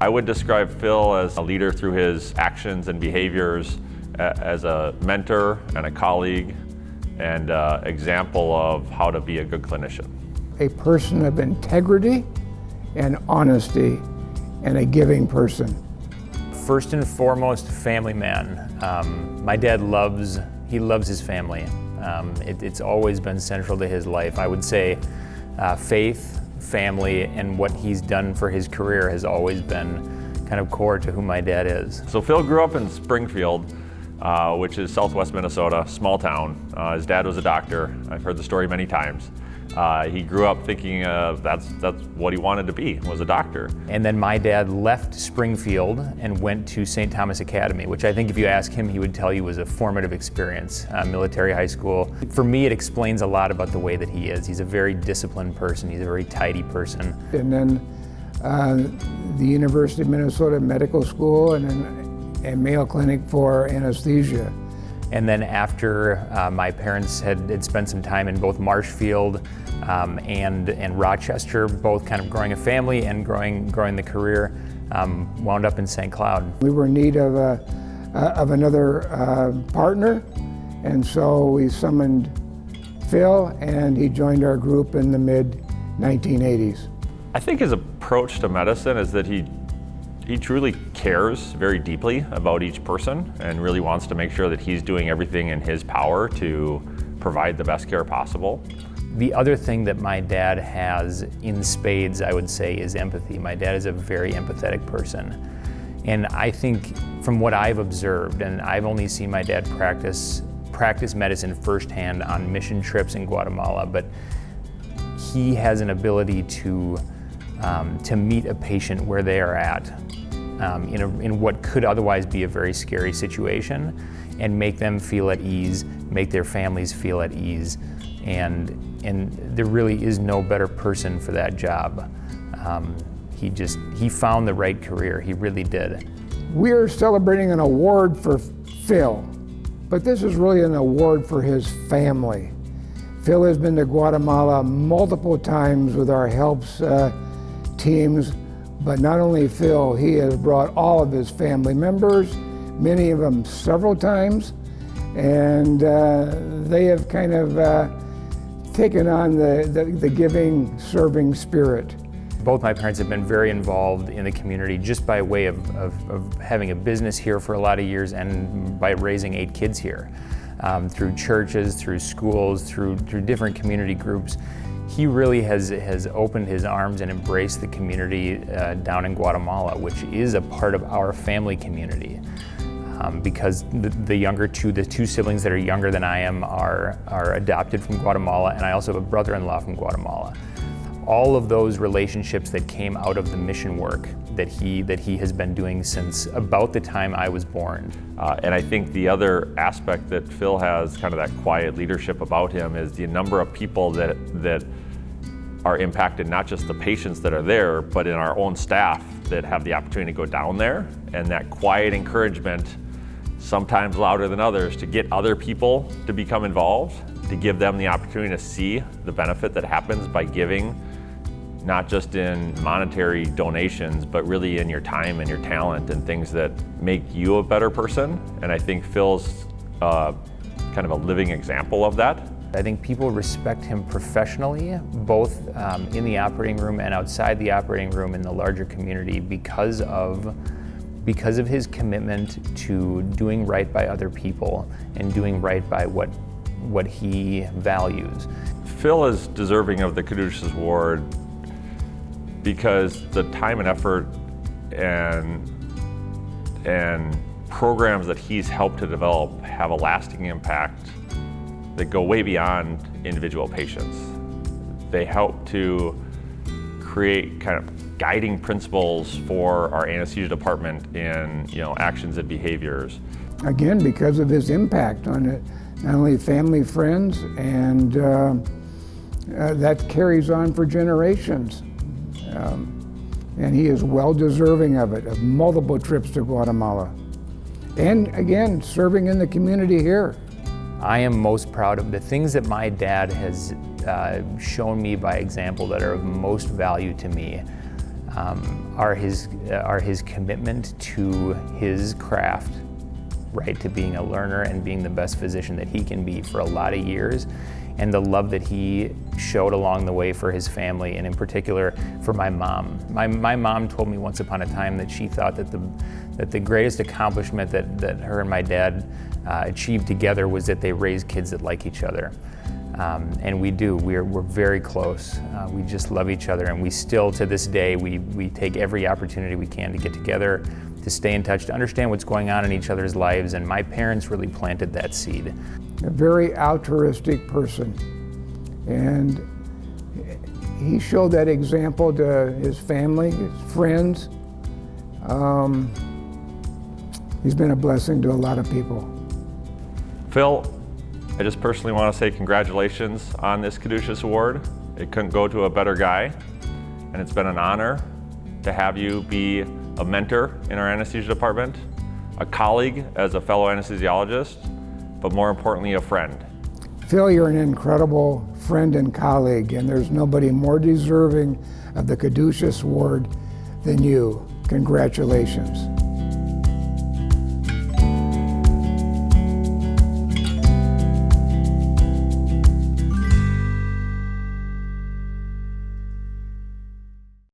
I would describe Phil as a leader through his actions and behaviors, as a mentor and a colleague, and example of how to be a good clinician. A person of integrity and honesty, and a giving person. First and foremost, family man. My dad loves his family. It's always been central to his life. I would say faith, family, and what he's done for his career has always been kind of core to who my dad is. So Phil grew up in Springfield, which is southwest Minnesota, small town. His dad was a doctor. I've heard the story many times. He grew up thinking that's what he wanted to be, was a doctor. And then my dad left Springfield and went to St. Thomas Academy, which I think if you ask him, he would tell you was a formative experience, military high school. For me, it explains a lot about the way that he is. He's a very disciplined person. He's a very tidy person. And then the University of Minnesota Medical School, and then a Mayo Clinic for anesthesia. And then after my parents had spent some time in both Marshfield and Rochester, both kind of growing a family and growing the career, wound up in St. Cloud. We were in need of another partner, and so we summoned Phil, and he joined our group in the mid-1980s. I think his approach to medicine is that he truly cares very deeply about each person and really wants to make sure that he's doing everything in his power to provide the best care possible. The other thing that my dad has in spades, I would say, is empathy. My dad is a very empathetic person. And I think from what I've observed, and I've only seen my dad practice medicine firsthand on mission trips in Guatemala, but he has an ability to meet a patient where they are at in what could otherwise be a very scary situation, and make them feel at ease, make their families feel at ease, and there really is no better person for that job. He found the right career, he really did. We're celebrating an award for Phil, but this is really an award for his family. Phil has been to Guatemala multiple times with our HELPS teams, but not only Phil, he has brought all of his family members, many of them several times, and they have kind of taken on the giving, serving spirit. Both my parents have been very involved in the community just by way of having a business here for a lot of years, and by raising 8 kids here. Through churches, through schools, through different community groups. He really has opened his arms and embraced the community down in Guatemala, which is a part of our family community. Because the two siblings that are younger than I am are adopted from Guatemala, and I also have a brother-in-law from Guatemala. All of those relationships that came out of the mission work that he has been doing since about the time I was born. And I think the other aspect that Phil has, kind of that quiet leadership about him, is the number of people that are impacted, not just the patients that are there, but in our own staff that have the opportunity to go down there, and that quiet encouragement, sometimes louder than others, to get other people to become involved, to give them the opportunity to see the benefit that happens by giving, not just in monetary donations, but really in your time and your talent and things that make you a better person. And I think Phil's kind of a living example of that. I think people respect him professionally, both in the operating room and outside the operating room in the larger community, because of his commitment to doing right by other people and doing right by what he values. Phil is deserving of the Caduceus Award because the time and effort and programs that he's helped to develop have a lasting impact that go way beyond individual patients. They help to create kind of guiding principles for our anesthesia department in actions and behaviors. Again, because of his impact on it, not only family, friends, and that carries on for generations. And he is well deserving of it, of multiple trips to Guatemala. And again, serving in the community here. I am most proud of the things that my dad has shown me by example that are of most value to me. are his commitment to his craft, right, to being a learner and being the best physician that he can be for a lot of years, and the love that he showed along the way for his family, and in particular for my mom. My mom told me once upon a time that she thought that the greatest accomplishment that her and my dad achieved together was that they raised kids that like each other. And we do. We're very close. We just love each other, and we still, to this day, we take every opportunity we can to get together, to stay in touch, to understand what's going on in each other's lives, and my parents really planted that seed. A very altruistic person, and he showed that example to his family, his friends. He's been a blessing to a lot of people. Phil, I just personally want to say congratulations on this Caduceus Award. It couldn't go to a better guy, and it's been an honor to have you be a mentor in our anesthesia department, a colleague as a fellow anesthesiologist, but more importantly, a friend. Phil, you're an incredible friend and colleague, and there's nobody more deserving of the Caduceus Award than you. Congratulations.